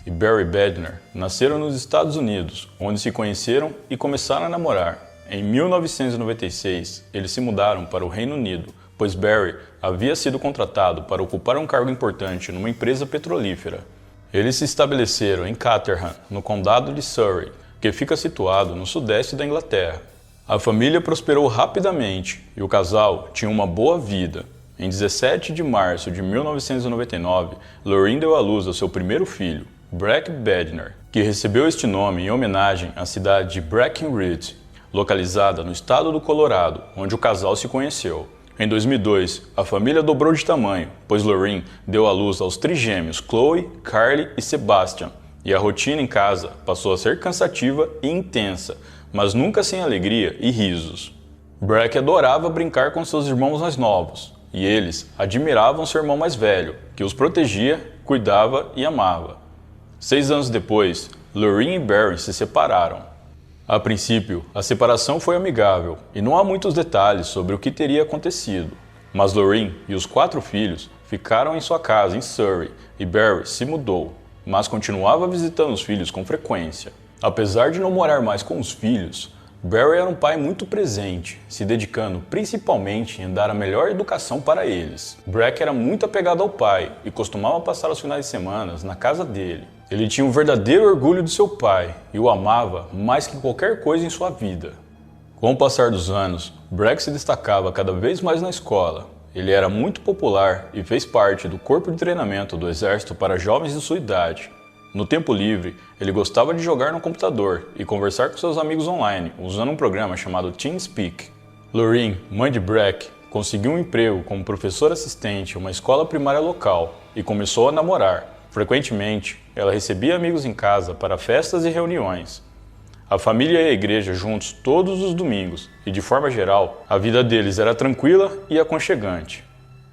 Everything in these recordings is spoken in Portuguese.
e Barry Bednar nasceram nos Estados Unidos, onde se conheceram e começaram a namorar. Em 1996, eles se mudaram para o Reino Unido, pois Barry havia sido contratado para ocupar um cargo importante numa empresa petrolífera. Eles se estabeleceram em Caterham, no condado de Surrey, que fica situado no sudeste da Inglaterra. A família prosperou rapidamente e o casal tinha uma boa vida. Em 17 de março de 1999, Lorraine deu à luz ao seu primeiro filho, Breck Bednar, que recebeu este nome em homenagem à cidade de Breckenridge, localizada no estado do Colorado, onde o casal se conheceu. Em 2002, a família dobrou de tamanho, pois Lorraine deu à luz aos trigêmeos Chloe, Carly e Sebastian, e a rotina em casa passou a ser cansativa e intensa, mas nunca sem alegria e risos. Breck adorava brincar com seus irmãos mais novos, e eles admiravam seu irmão mais velho, que os protegia, cuidava e amava. 6 anos depois, Lorraine e Barry se separaram. A princípio, a separação foi amigável, e não há muitos detalhes sobre o que teria acontecido. Mas Lorraine e os 4 filhos ficaram em sua casa em Surrey, e Barry se mudou, mas continuava visitando os filhos com frequência. Apesar de não morar mais com os filhos, Barry era um pai muito presente, se dedicando principalmente em dar a melhor educação para eles. Breck era muito apegado ao pai e costumava passar os finais de semana na casa dele. Ele tinha um verdadeiro orgulho de seu pai e o amava mais que qualquer coisa em sua vida. Com o passar dos anos, Breck se destacava cada vez mais na escola. Ele era muito popular e fez parte do corpo de treinamento do exército para jovens de sua idade. No tempo livre, ele gostava de jogar no computador e conversar com seus amigos online, usando um programa chamado TeamSpeak. Lorraine, mãe de Breck, conseguiu um emprego como professora assistente em uma escola primária local e começou a namorar. Frequentemente, ela recebia amigos em casa para festas e reuniões. A família e a igreja juntos todos os domingos e, de forma geral, a vida deles era tranquila e aconchegante.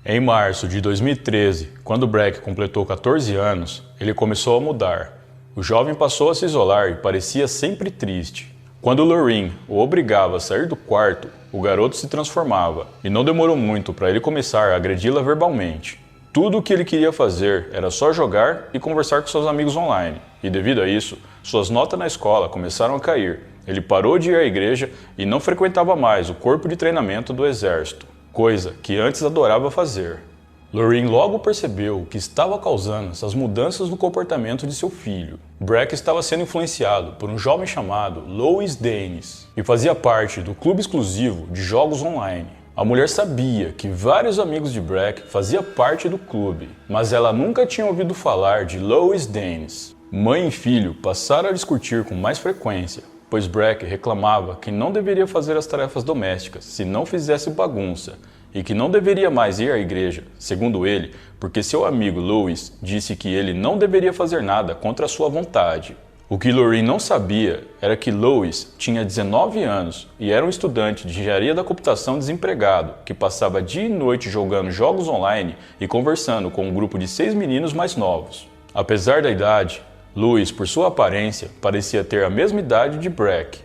Em março de 2013, quando Breck completou 14 anos, ele começou a mudar. O jovem passou a se isolar e parecia sempre triste. Quando Lorraine o obrigava a sair do quarto, o garoto se transformava, e não demorou muito para ele começar a agredi-la verbalmente. Tudo o que ele queria fazer era só jogar e conversar com seus amigos online, e devido a isso, suas notas na escola começaram a cair. Ele parou de ir à igreja e não frequentava mais o corpo de treinamento do exército, coisa que antes adorava fazer. Lorraine logo percebeu o que estava causando essas mudanças no comportamento de seu filho. Breck estava sendo influenciado por um jovem chamado Louis Dennis e fazia parte do clube exclusivo de jogos online. A mulher sabia que vários amigos de Breck faziam parte do clube, mas ela nunca tinha ouvido falar de Louis Dennis. Mãe e filho passaram a discutir com mais frequência, pois Breck reclamava que não deveria fazer as tarefas domésticas se não fizesse bagunça e que não deveria mais ir à igreja, segundo ele, porque seu amigo Louis disse que ele não deveria fazer nada contra a sua vontade. O que Lorraine não sabia era que Louis tinha 19 anos e era um estudante de engenharia da computação desempregado, que passava dia e noite jogando jogos online e conversando com um grupo de 6 meninos mais novos. Apesar da idade, Louis, por sua aparência, parecia ter a mesma idade de Breck.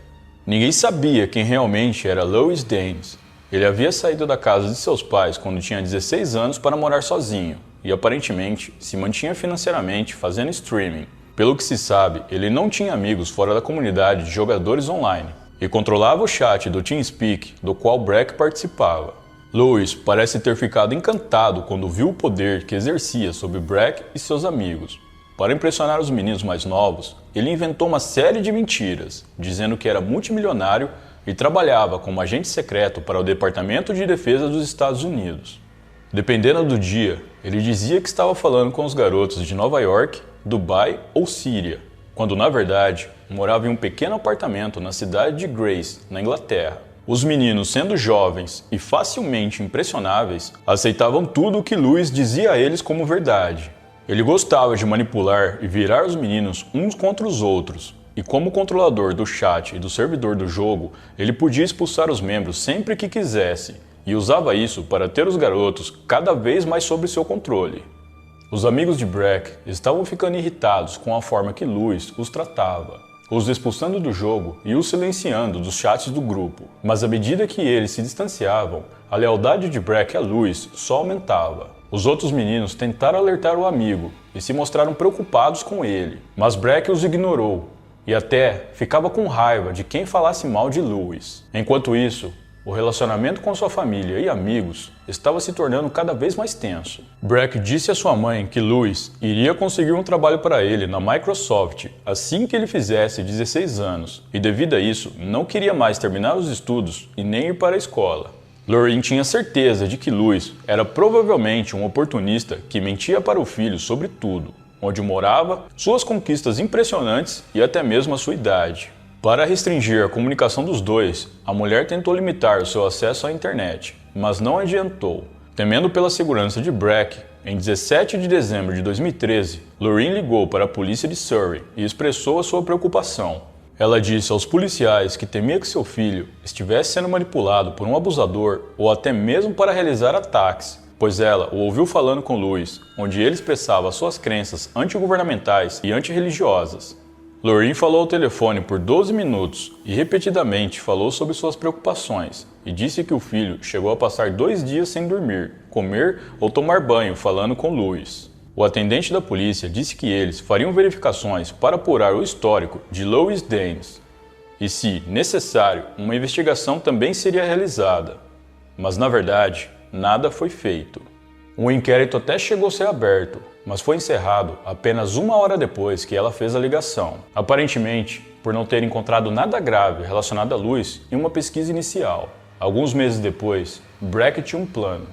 Ninguém sabia quem realmente era Louis Dennis. Ele havia saído da casa de seus pais quando tinha 16 anos para morar sozinho e aparentemente se mantinha financeiramente fazendo streaming. Pelo que se sabe, ele não tinha amigos fora da comunidade de jogadores online e controlava o chat do TeamSpeak, do qual Breck participava. Louis parece ter ficado encantado quando viu o poder que exercia sobre Breck e seus amigos. Para impressionar os meninos mais novos, ele inventou uma série de mentiras, dizendo que era multimilionário e trabalhava como agente secreto para o Departamento de Defesa dos Estados Unidos. Dependendo do dia, ele dizia que estava falando com os garotos de Nova York, Dubai ou Síria, quando na verdade morava em um pequeno apartamento na cidade de Grace, na Inglaterra. Os meninos, sendo jovens e facilmente impressionáveis, aceitavam tudo o que Louis dizia a eles como verdade. Ele gostava de manipular e virar os meninos uns contra os outros, e como controlador do chat e do servidor do jogo, ele podia expulsar os membros sempre que quisesse, e usava isso para ter os garotos cada vez mais sob seu controle. Os amigos de Breck estavam ficando irritados com a forma que Louis os tratava, os expulsando do jogo e os silenciando dos chats do grupo. Mas à medida que eles se distanciavam, a lealdade de Breck a Louis só aumentava. Os outros meninos tentaram alertar o amigo, e se mostraram preocupados com ele, mas Breck os ignorou e até ficava com raiva de quem falasse mal de Louis. Enquanto isso, o relacionamento com sua família e amigos estava se tornando cada vez mais tenso. Breck disse à sua mãe que Louis iria conseguir um trabalho para ele na Microsoft assim que ele fizesse 16 anos e, devido a isso, não queria mais terminar os estudos e nem ir para a escola. Lorraine tinha certeza de que Louis era provavelmente um oportunista que mentia para o filho sobre tudo, onde morava, suas conquistas impressionantes e até mesmo a sua idade. Para restringir a comunicação dos dois, a mulher tentou limitar o seu acesso à internet, mas não adiantou. Temendo pela segurança de Breck, em 17 de dezembro de 2013, Lorraine ligou para a polícia de Surrey e expressou a sua preocupação. Ela disse aos policiais que temia que seu filho estivesse sendo manipulado por um abusador ou até mesmo para realizar ataques, pois ela o ouviu falando com Louis, onde ele expressava suas crenças antigovernamentais e antirreligiosas. Lorraine falou ao telefone por 12 minutos e repetidamente falou sobre suas preocupações e disse que o filho chegou a passar 2 dias sem dormir, comer ou tomar banho falando com Louis. O atendente da polícia disse que eles fariam verificações para apurar o histórico de Louis Daines e, se necessário, uma investigação também seria realizada. Mas, na verdade, nada foi feito. Um inquérito até chegou a ser aberto, mas foi encerrado apenas 1 hora depois que ela fez a ligação, aparentemente por não ter encontrado nada grave relacionado a Louis em uma pesquisa inicial. Alguns meses depois, Breck tinha um plano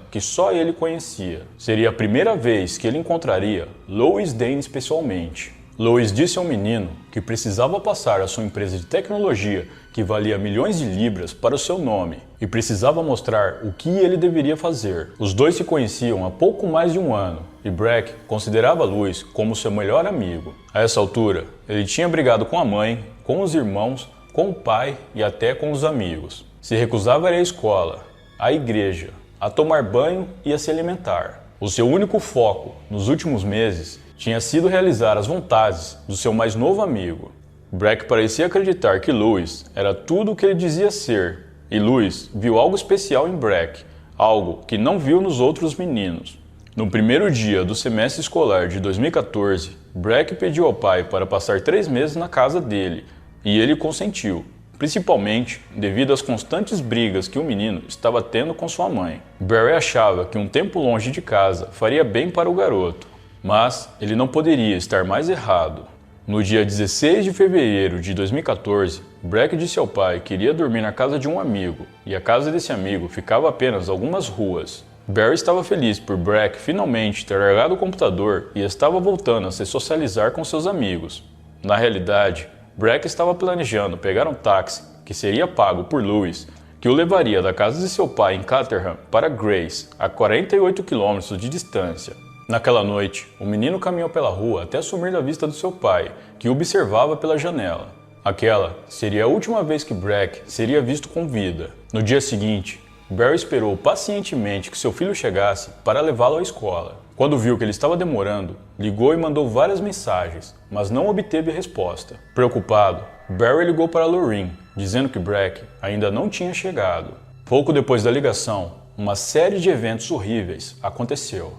que só ele conhecia. Seria a primeira vez que ele encontraria Louis Daines pessoalmente. Louis disse ao menino que precisava passar a sua empresa de tecnologia, que valia milhões de libras, para o seu nome, e precisava mostrar o que ele deveria fazer. Os dois se conheciam há pouco mais de 1 ano, e Breck considerava Louis como seu melhor amigo. A essa altura, ele tinha brigado com a mãe, com os irmãos, com o pai e até com os amigos. Se recusava a ir à escola, à igreja, a tomar banho e a se alimentar. O seu único foco, nos últimos meses, tinha sido realizar as vontades do seu mais novo amigo. Breck parecia acreditar que Louis era tudo o que ele dizia ser, e Louis viu algo especial em Breck, algo que não viu nos outros meninos. No primeiro dia do semestre escolar de 2014, Breck pediu ao pai para passar 3 meses na casa dele, e ele consentiu, principalmente devido às constantes brigas que o menino estava tendo com sua mãe. Barry achava que um tempo longe de casa faria bem para o garoto, mas ele não poderia estar mais errado. No dia 16 de fevereiro de 2014, Breck disse ao pai que iria dormir na casa de um amigo, e a casa desse amigo ficava apenas algumas ruas. Barry estava feliz por Breck finalmente ter largado o computador e estava voltando a se socializar com seus amigos. Na realidade, Breck estava planejando pegar um táxi que seria pago por Louis, que o levaria da casa de seu pai em Caterham para Grace, a 48 km de distância. Naquela noite, o menino caminhou pela rua até sumir da vista do seu pai, que o observava pela janela. Aquela seria a última vez que Breck seria visto com vida. No dia seguinte, Barry esperou pacientemente que seu filho chegasse para levá-lo à escola. Quando viu que ele estava demorando, ligou e mandou várias mensagens, mas não obteve resposta. Preocupado, Barry ligou para Lorraine, dizendo que Breck ainda não tinha chegado. Pouco depois da ligação, uma série de eventos horríveis aconteceu.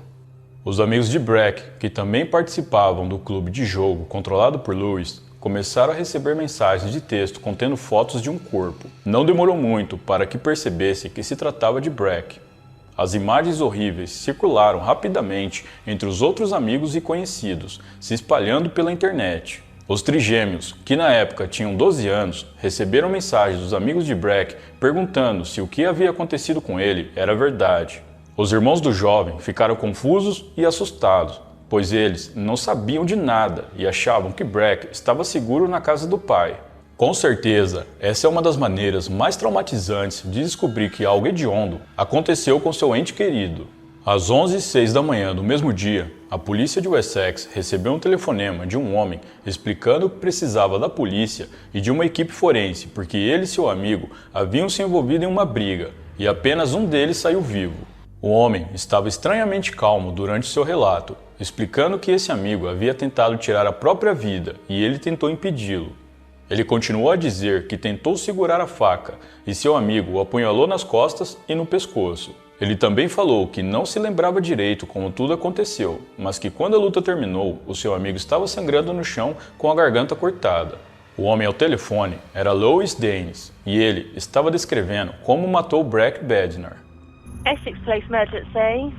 Os amigos de Breck, que também participavam do clube de jogo controlado por Louis, começaram a receber mensagens de texto contendo fotos de um corpo. Não demorou muito para que percebesse que se tratava de Breck. As imagens horríveis circularam rapidamente entre os outros amigos e conhecidos, se espalhando pela internet. Os trigêmeos, que na época tinham 12 anos, receberam mensagens dos amigos de Breck perguntando se o que havia acontecido com ele era verdade. Os irmãos do jovem ficaram confusos e assustados, pois eles não sabiam de nada e achavam que Breck estava seguro na casa do pai. Com certeza, essa é uma das maneiras mais traumatizantes de descobrir que algo hediondo aconteceu com seu ente querido. Às 11h06 da manhã do mesmo dia, a polícia de Wessex recebeu um telefonema de um homem explicando que precisava da polícia e de uma equipe forense porque ele e seu amigo haviam se envolvido em uma briga e apenas um deles saiu vivo. O homem estava estranhamente calmo durante seu relato, explicando que esse amigo havia tentado tirar a própria vida e ele tentou impedi-lo. Ele continuou a dizer que tentou segurar a faca e seu amigo o apunhalou nas costas e no pescoço. Ele também falou que não se lembrava direito como tudo aconteceu, mas que quando a luta terminou, o seu amigo estava sangrando no chão com a garganta cortada. O homem ao telefone era Louis Danes e ele estava descrevendo como matou Breck Bednar. Essex Place Emergency.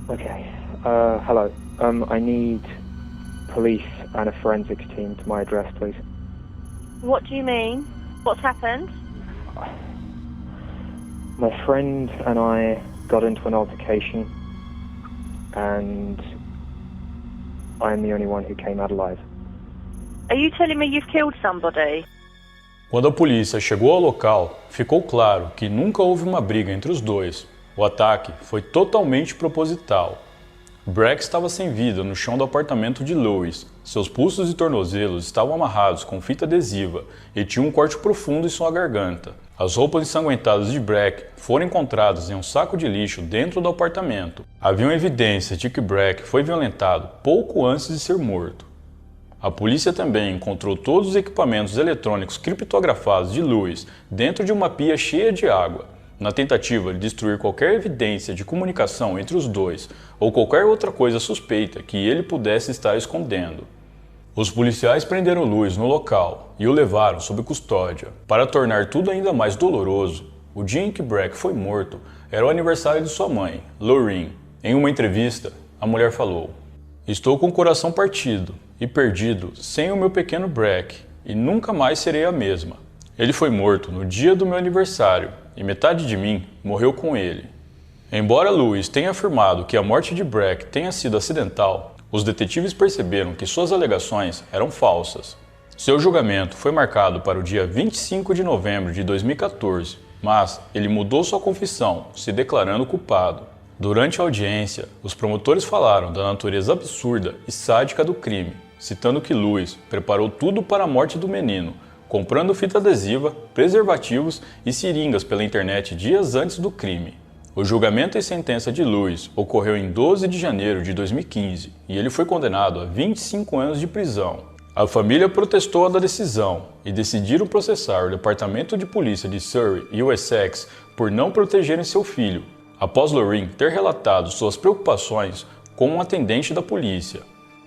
Okay. Hello. I need police and a forensics team to my address, please. What do you mean? What's happened? My friend and I got into an altercation, and I'm the only one who came out alive. Are you telling me you've killed somebody? Quando a polícia chegou ao local, ficou claro que nunca houve uma briga entre os dois. O ataque foi totalmente proposital. Breck estava sem vida no chão do apartamento de Louis. Seus pulsos e tornozelos estavam amarrados com fita adesiva e tinha um corte profundo em sua garganta. As roupas ensanguentadas de Breck foram encontradas em um saco de lixo dentro do apartamento. Haviam evidências de que Breck foi violentado pouco antes de ser morto. A polícia também encontrou todos os equipamentos eletrônicos criptografados de Louis dentro de uma pia cheia de água, na tentativa de destruir qualquer evidência de comunicação entre os dois ou qualquer outra coisa suspeita que ele pudesse estar escondendo. Os policiais prenderam Louis no local e o levaram sob custódia. Para tornar tudo ainda mais doloroso, o dia em que Breck foi morto era o aniversário de sua mãe, Lorraine. Em uma entrevista, a mulher falou: "Estou com o coração partido e perdido sem o meu pequeno Breck e nunca mais serei a mesma. Ele foi morto no dia do meu aniversário e metade de mim morreu com ele." Embora Louis tenha afirmado que a morte de Breck tenha sido acidental, os detetives perceberam que suas alegações eram falsas. Seu julgamento foi marcado para o dia 25 de novembro de 2014, mas ele mudou sua confissão, se declarando culpado. Durante a audiência, os promotores falaram da natureza absurda e sádica do crime, citando que Louis preparou tudo para a morte do menino, comprando fita adesiva, preservativos e seringas pela internet dias antes do crime. O julgamento e sentença de Louis ocorreu em 12 de janeiro de 2015 e ele foi condenado a 25 anos de prisão. A família protestou da decisão e decidiram processar o Departamento de Polícia de Surrey e o Essex por não protegerem seu filho, após Lorraine ter relatado suas preocupações com um atendente da polícia.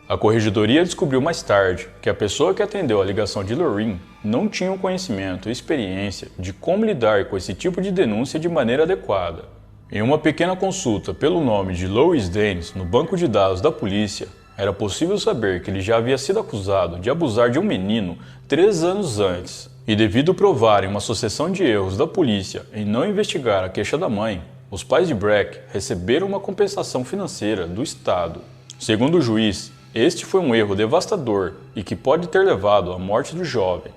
A corregedoria descobriu mais tarde que a pessoa que atendeu a ligação de Lorraine não tinha o conhecimento e experiência de como lidar com esse tipo de denúncia de maneira adequada. Em uma pequena consulta pelo nome de Louis Danes no banco de dados da polícia, era possível saber que ele já havia sido acusado de abusar de um menino 3 anos antes. E devido provarem uma sucessão de erros da polícia em não investigar a queixa da mãe, os pais de Breck receberam uma compensação financeira do Estado. Segundo o juiz, este foi um erro devastador e que pode ter levado à morte do jovem.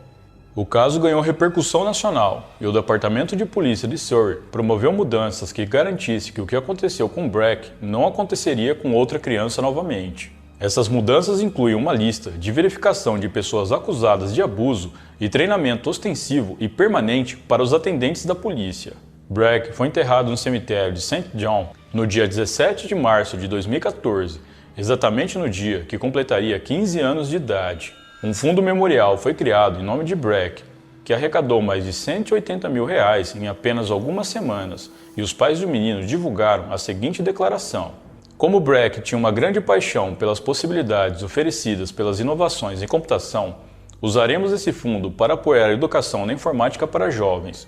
O caso ganhou repercussão nacional e o Departamento de Polícia de Surrey promoveu mudanças que garantissem que o que aconteceu com Breck não aconteceria com outra criança novamente. Essas mudanças incluem uma lista de verificação de pessoas acusadas de abuso e treinamento ostensivo e permanente para os atendentes da polícia. Breck foi enterrado no cemitério de St. John no dia 17 de março de 2014, exatamente no dia que completaria 15 anos de idade. Um fundo memorial foi criado em nome de Breck, que arrecadou mais de R$180 mil em apenas algumas semanas, e os pais do menino divulgaram a seguinte declaração: "Como Breck tinha uma grande paixão pelas possibilidades oferecidas pelas inovações em computação, usaremos esse fundo para apoiar a educação na informática para jovens,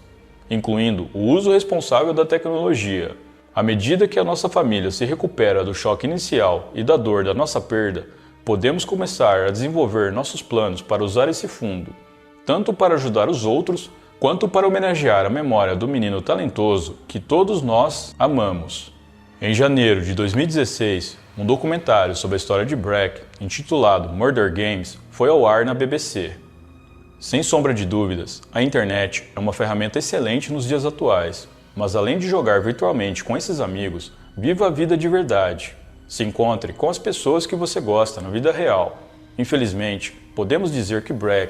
incluindo o uso responsável da tecnologia. À medida que a nossa família se recupera do choque inicial e da dor da nossa perda, podemos começar a desenvolver nossos planos para usar esse fundo, tanto para ajudar os outros, quanto para homenagear a memória do menino talentoso que todos nós amamos." Em janeiro de 2016, um documentário sobre a história de Breck, intitulado Murder Games, foi ao ar na BBC. Sem sombra de dúvidas, a internet é uma ferramenta excelente nos dias atuais, mas além de jogar virtualmente com esses amigos, viva a vida de verdade. Se encontre com as pessoas que você gosta na vida real. Infelizmente, podemos dizer que Breck